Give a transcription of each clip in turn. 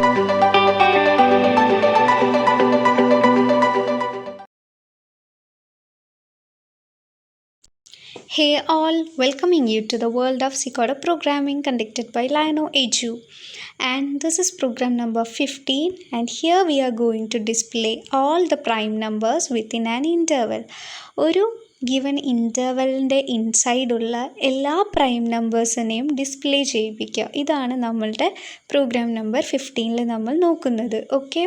Hey all, welcoming you to the world of Secoda programming conducted by LionoEdu. And this is program number 15, and here we are going to display all the prime numbers within an interval. ഒരു given ഇൻ്റർവലിൻ്റെ ഇൻസൈഡുള്ള എല്ലാ prime നമ്പേഴ്സിനെയും display ചെയ്യിപ്പിക്കുക. ഇതാണ് നമ്മളുടെ programme number 15 നമ്മൾ നോക്കുന്നത്. Okay,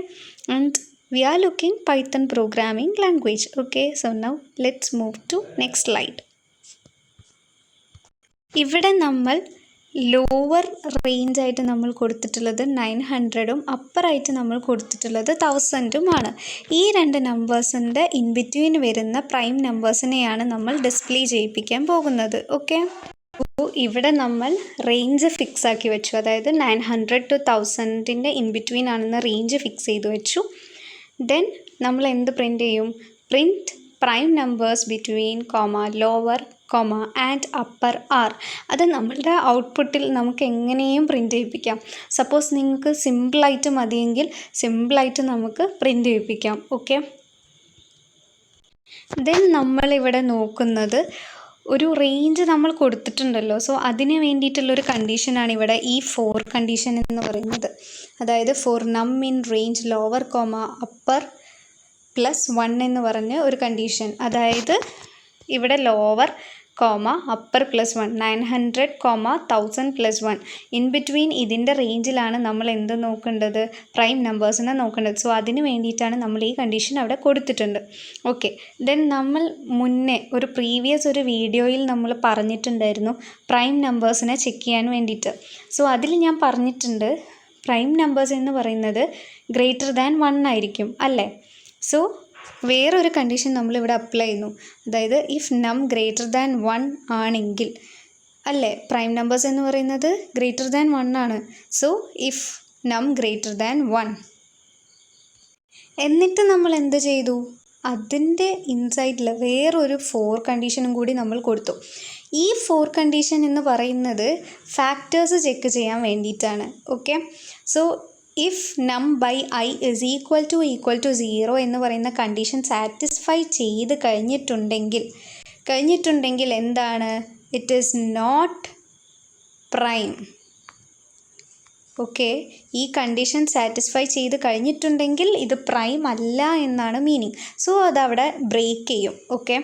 and we are looking Python programming language. Okay, so now let's move to next slide. ഇവിടെ നമ്മൾ lower range ആയിട്ട് നമ്മൾ കൊടുത്തിട്ടുള്ളത് 900ഉം അപ്പറായിട്ട് നമ്മൾ കൊടുത്തിട്ടുള്ളത് 1000ഉമാണ്. ഈ രണ്ട് നമ്പേഴ്സിൻ്റെ ഇൻ ബിറ്റ്വീൻ വരുന്ന പ്രൈം നമ്പേഴ്സിനെയാണ് നമ്മൾ ഡിസ്പ്ലേ ചെയ്യിപ്പിക്കാൻ പോകുന്നത്. ഓക്കെ, ഇവിടെ നമ്മൾ റേഞ്ച് ഫിക്സ് ആക്കി വെച്ചു, അതായത് 900 to 1000ൻ്റെ ഇൻ ബിറ്റ്വീൻ ആണെന്ന് റേഞ്ച് ഫിക്സ് ചെയ്ത് വെച്ചു. ദെൻ നമ്മൾ എന്ത് പ്രിൻ്റ് ചെയ്യും? Print prime numbers between lower and upper are. അത് നമ്മളുടെ ഔട്ട്പുട്ടിൽ നമുക്ക് എങ്ങനെയും പ്രിൻ്റ് ചെയ്യിപ്പിക്കാം. സപ്പോസ് നിങ്ങൾക്ക് സിമ്പിളായിട്ട് മതിയെങ്കിൽ സിമ്പിളായിട്ട് നമുക്ക് പ്രിൻ്റ് ചെയ്യിപ്പിക്കാം. ഓക്കെ, ദെൻ നമ്മളിവിടെ നോക്കുന്നത് ഒരു റേഞ്ച് നമ്മൾ കൊടുത്തിട്ടുണ്ടല്ലോ, സോ അതിന് വേണ്ടിയിട്ടുള്ളൊരു കണ്ടീഷനാണ് ഇവിടെ ഈ 4 കണ്ടീഷൻ എന്ന് പറയുന്നത്. അതായത് ഫോർ നം ഇൻ റേഞ്ച് ലോവർ അപ്പർ +1 എന്ന് പറഞ്ഞ ഒരു കണ്ടീഷൻ. അതായത് ഇവിടെ ലോവർ അപ്പർ +1, 900, 1000 +1 ഇൻ ബിറ്റ്വീൻ ഇതിൻ്റെ റേഞ്ചിലാണ് നമ്മൾ എന്ത് നോക്കേണ്ടത്? പ്രൈം നമ്പേഴ്സിനെ നോക്കേണ്ടത്. സോ അതിന് വേണ്ടിയിട്ടാണ് നമ്മൾ ഈ കണ്ടീഷൻ അവിടെ കൊടുത്തിട്ടുണ്ട്. ഓക്കെ, ദെൻ നമ്മൾ മുന്നേ ഒരു വീഡിയോയിൽ നമ്മൾ പറഞ്ഞിട്ടുണ്ടായിരുന്നു പ്രൈം നമ്പേഴ്സിനെ ചെക്ക് ചെയ്യാൻ വേണ്ടിയിട്ട്. സോ അതിൽ ഞാൻ പറഞ്ഞിട്ടുണ്ട് പ്രൈം നമ്പേഴ്സ് എന്ന് പറയുന്നത് >1 ആയിരിക്കും അല്ലേ? സോ വേറൊരു കണ്ടീഷൻ നമ്മളിവിടെ അപ്ലൈ ചെയ്യുന്നു. അതായത് ഇഫ് നം >1 ആണെങ്കിൽ അല്ലേ, പ്രൈം നമ്പേഴ്സ് എന്ന് പറയുന്നത് >1 ആണ്. സോ ഇഫ് നം >1, എന്നിട്ട് നമ്മൾ എന്ത് ചെയ്തു? അതിൻ്റെ ഇൻസൈഡിൽ വേറൊരു 4 കണ്ടീഷനും കൂടി നമ്മൾ കൊടുത്തു. ഈ 4 കണ്ടീഷൻ എന്ന് പറയുന്നത് ഫാക്ടേഴ്സ് ചെക്ക് ചെയ്യാൻ വേണ്ടിയിട്ടാണ്. Okay, so if num by I is equal to 0 എന്ന് പറയുന്ന കണ്ടീഷൻ സാറ്റിസ്ഫൈ ചെയ്ത് കഴിഞ്ഞിട്ടുണ്ടെങ്കിൽ എന്താണ്? It is not prime. Okay, ഈ കണ്ടീഷൻ സാറ്റിസ്ഫൈ ചെയ്ത് കഴിഞ്ഞിട്ടുണ്ടെങ്കിൽ ഇത് പ്രൈം അല്ല എന്നാണ് മീനിങ്. സോ അതവിടെ ബ്രേക്ക് ചെയ്യും. ഓക്കെ,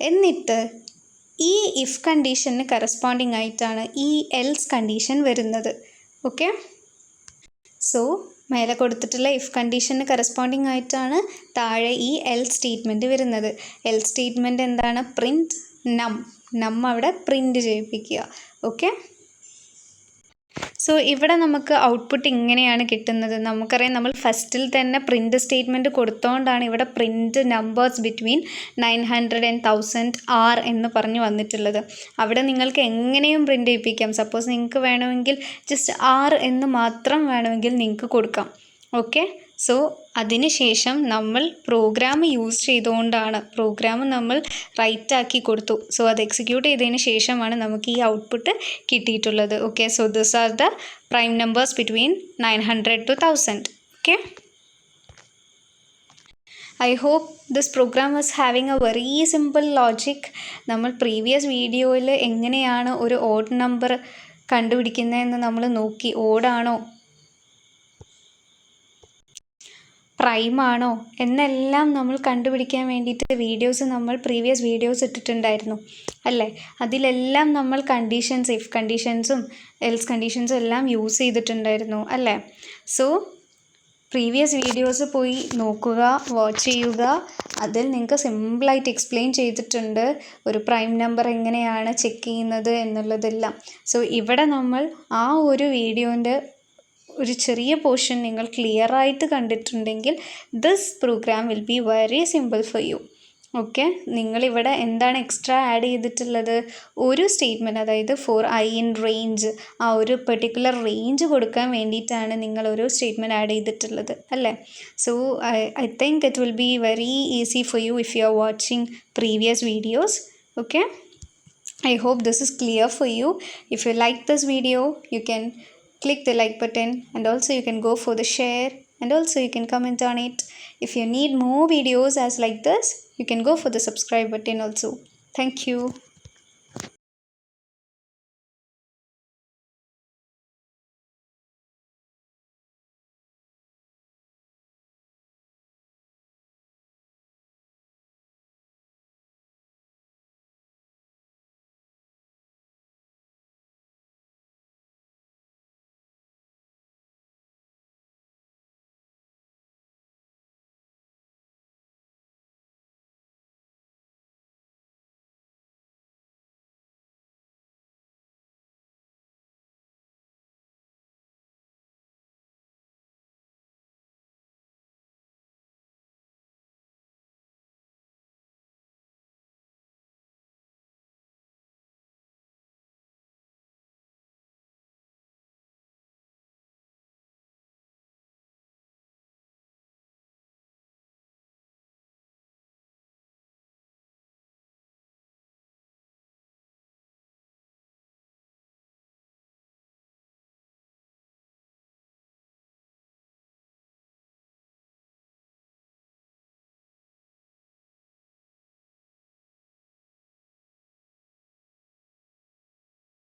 എന്നിട്ട് ഈ ഇഫ് കണ്ടീഷന് കറസ്പോണ്ടിങ് ആയിട്ടാണ് ഈ എൽസ് കണ്ടീഷൻ വരുന്നത്. ഓക്കെ, സോ മേലെ കൊടുത്തിട്ടുള്ള ഇഫ് കണ്ടീഷന് കറസ്പോണ്ടിങ് ആയിട്ടാണ് താഴെ ഈ എൽ സ്റ്റേറ്റ്മെൻറ്റ് വരുന്നത്. എൽ സ്റ്റേറ്റ്മെൻറ്റ് എന്താണ്? പ്രിൻറ്റ് നം അവിടെ പ്രിൻറ്റ് ചെയ്യിപ്പിക്കുക. ഓക്കെ, സോ ഇവിടെ നമുക്ക് ഔട്ട്പുട്ട് ഇങ്ങനെയാണ് കിട്ടുന്നത്. നമുക്കറിയാം നമ്മൾ ഫസ്റ്റിൽ തന്നെ പ്രിൻ്റ് സ്റ്റേറ്റ്മെൻറ്റ് കൊടുത്തോണ്ടാണ് ഇവിടെ print numbers between 900 and 1000 are എന്ന് പറഞ്ഞു വന്നിട്ടുള്ളത്. അവിടെ നിങ്ങൾക്ക് എങ്ങനെയും പ്രിൻ്റ് ചെയ്യിപ്പിക്കാം. സപ്പോസ് നിങ്ങൾക്ക് വേണമെങ്കിൽ ജസ്റ്റ് ആർ എന്ന് മാത്രം വേണമെങ്കിൽ നിങ്ങൾക്ക് കൊടുക്കാം. ഓക്കെ, സോ അതിന് ശേഷം നമ്മൾ പ്രോഗ്രാം യൂസ് ചെയ്തുകൊണ്ടാണ് പ്രോഗ്രാം നമ്മൾ റൈറ്റ് ആക്കി കൊടുത്തു. സോ അത് എക്സിക്യൂട്ട് ചെയ്തതിന് ശേഷമാണ് നമുക്ക് ഈ ഔട്ട്പുട്ട് കിട്ടിയിട്ടുള്ളത്. Okay, so this are the prime numbers between 900 to 1000. Okay, I hope this program was having a very simple logic. നമ്മൾ പ്രീവിയസ് വീഡിയോയിൽ എങ്ങനെയാണ് ഒരു ഓഡ് നമ്പർ കണ്ടുപിടിക്കുന്നതെന്ന് നമ്മൾ നോക്കി. ഓഡാണോ പ്രൈം ആണോ എന്നെല്ലാം നമ്മൾ കണ്ടുപിടിക്കാൻ വേണ്ടിയിട്ട് നമ്മൾ പ്രീവിയസ് വീഡിയോസ് ഇട്ടിട്ടുണ്ടായിരുന്നു അല്ലേ? അതിലെല്ലാം നമ്മൾ കണ്ടീഷൻസ്, ഇഫ് കണ്ടീഷൻസും എൽസ് കണ്ടീഷൻസും എല്ലാം യൂസ് ചെയ്തിട്ടുണ്ടായിരുന്നു അല്ലേ? സോ പ്രീവിയസ് വീഡിയോസ് പോയി നോക്കുക, വാച്ച് ചെയ്യുക. അതിൽ നിങ്ങൾക്ക് സിമ്പിളായിട്ട് എക്സ്പ്ലെയിൻ ചെയ്തിട്ടുണ്ട് ഒരു പ്രൈം നമ്പർ എങ്ങനെയാണ് ചെക്ക് ചെയ്യുന്നത് എന്നുള്ളതെല്ലാം. സോ ഇവിടെ നമ്മൾ ആ ഒരു വീഡിയോൻ്റെ ഒരു ചെറിയ പോർഷൻ നിങ്ങൾ ക്ലിയർ ആയിട്ട് കണ്ടിട്ടുണ്ടെങ്കിൽ this program will be very simple for you. Okay, നിങ്ങളിവിടെ എന്താണ് എക്സ്ട്രാ ആഡ് ചെയ്തിട്ടുള്ളത്? ഒരു സ്റ്റേറ്റ്മെൻറ്റ്, അതായത് ഫോർ ഐ ഇൻ റേഞ്ച്, ആ ഒരു പെർട്ടിക്കുലർ റേഞ്ച് കൊടുക്കാൻ വേണ്ടിയിട്ടാണ് നിങ്ങൾ ഒരു സ്റ്റേറ്റ്മെൻറ്റ് ആഡ് ചെയ്തിട്ടുള്ളത് അല്ലേ? So I think it will be very easy for you if you are watching previous videos. Okay, I hope this is clear for you. If you like this video, you can click the like button, and also you can go for the share, and also you can comment on it. If you need more videos as like this, you can go for the subscribe button also. Thank you.